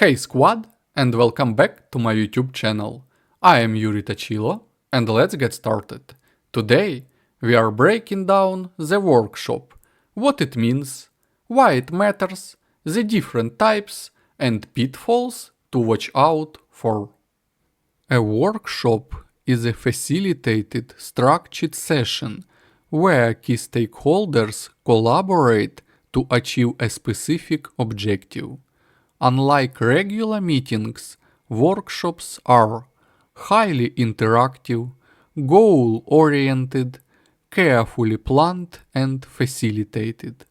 Hey squad, and welcome back to my YouTube channel. I am Yuri Tachilo, and let's get started. Today we are breaking down the workshop, what it means, why it matters, the different types, and pitfalls to watch out for. A workshop is a facilitated, structured session where key stakeholders collaborate to achieve a specific objective. Unlike regular meetings, workshops are highly interactive, goal-oriented, carefully planned and facilitated.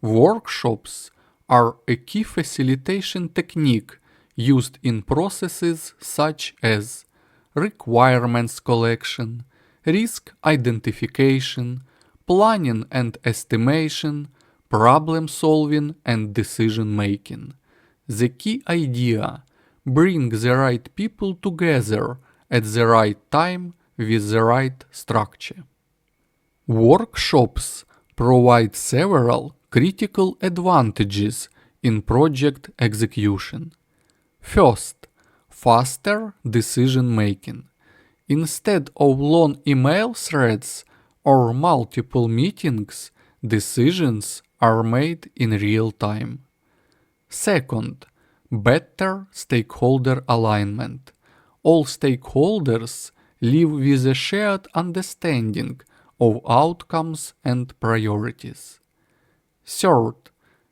Workshops are a key facilitation technique used in processes such as requirements collection, risk identification, planning and estimation, problem solving and decision making. The key idea: bring the right people together at the right time with the right structure. Workshops provide several critical advantages in project execution. First, faster decision making. Instead of long email threads or multiple meetings, decisions are made in real time. Second, better stakeholder alignment. All stakeholders live with a shared understanding of outcomes and priorities. Third,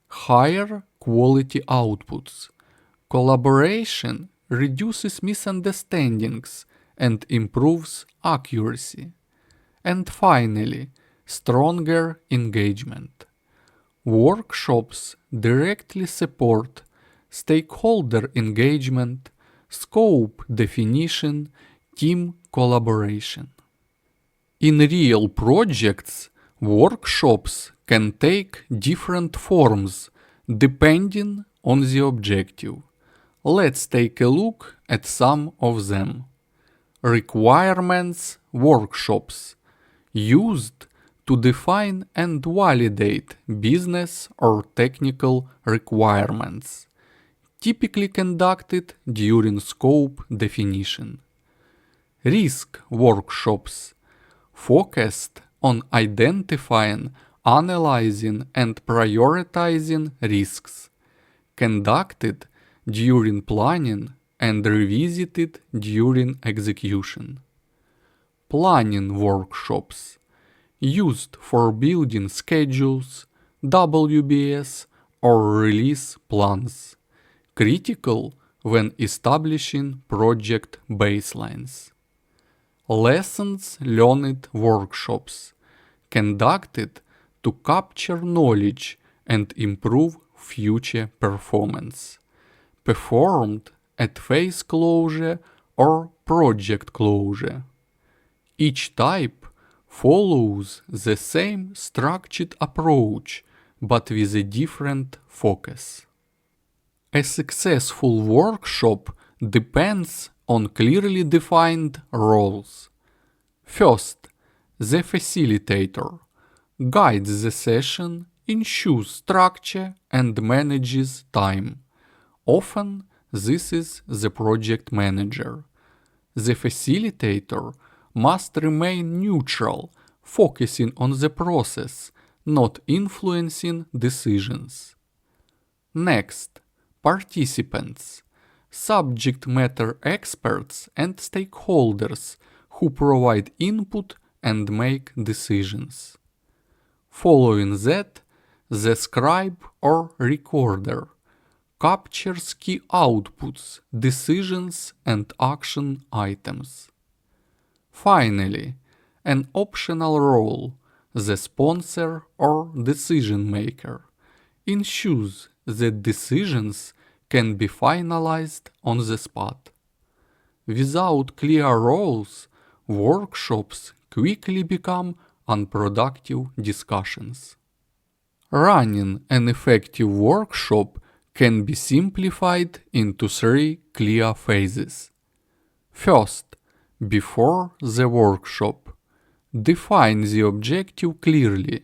higher quality outputs. Collaboration reduces misunderstandings and improves accuracy. And finally, stronger engagement. Workshops directly support stakeholder engagement, scope definition, team collaboration. In real projects, workshops can take different forms depending on the objective. Let's take a look at some of them. Requirements workshops, used to define and validate business or technical requirements, typically conducted during scope definition. Risk workshops, focused on identifying, analyzing and prioritizing risks, conducted during planning and revisited during execution. Planning workshops, used for building schedules, WBS or release plans, critical when establishing project baselines. Lessons learned workshops, conducted to capture knowledge and improve future performance, performed at phase closure or project closure. Each type follows the same structured approach, but with a different focus. A successful workshop depends on clearly defined roles. First, the facilitator guides the session, ensures structure, and manages time. Often, this is the project manager. The facilitator must remain neutral, focusing on the process, not influencing decisions. Next, participants, subject matter experts and stakeholders who provide input and make decisions. Following that, the scribe or recorder captures key outputs, decisions and action items. Finally, an optional role, the sponsor or decision maker, ensures that decisions can be finalized on the spot. Without clear roles, workshops quickly become unproductive discussions. Running an effective workshop can be simplified into three clear phases. First, before the workshop, define the objective clearly,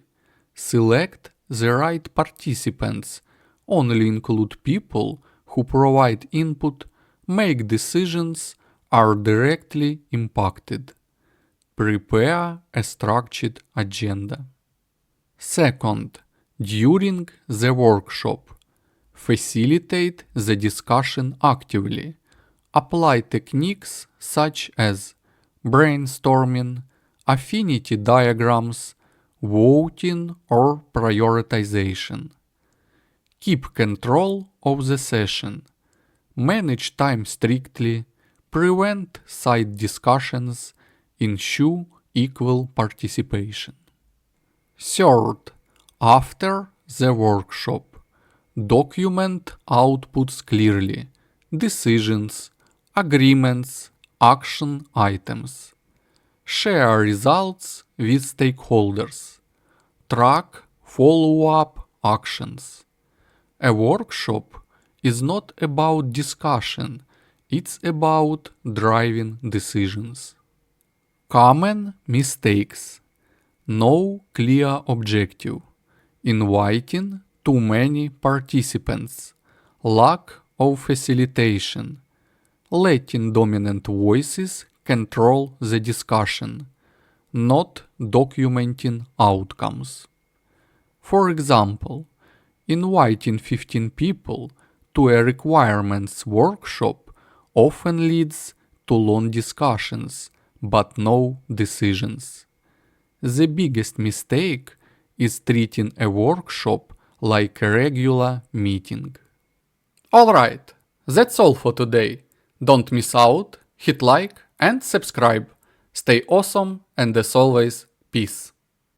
select the right participants, only include people who provide input make decisions are directly impacted. Prepare a structured agenda. Second, during the workshop, facilitate the discussion actively. Apply techniques such as brainstorming, affinity diagrams, voting, or prioritization. Keep control of the session. Manage time strictly. Prevent side discussions. Ensure equal participation. Third, after the workshop, document outputs clearly, decisions, agreements, action items. Share results with stakeholders. Track follow-up actions. A workshop is not about discussion, it's about driving decisions. Common mistakes. No clear objective. Inviting too many participants. Lack of facilitation. Letting dominant voices control the discussion. Not documenting outcomes. For example, inviting 15 people to a requirements workshop often leads to long discussions, but no decisions. The biggest mistake is treating a workshop like a regular meeting. Alright, that's all for today. Don't miss out, hit like and subscribe. Stay awesome and as always, peace.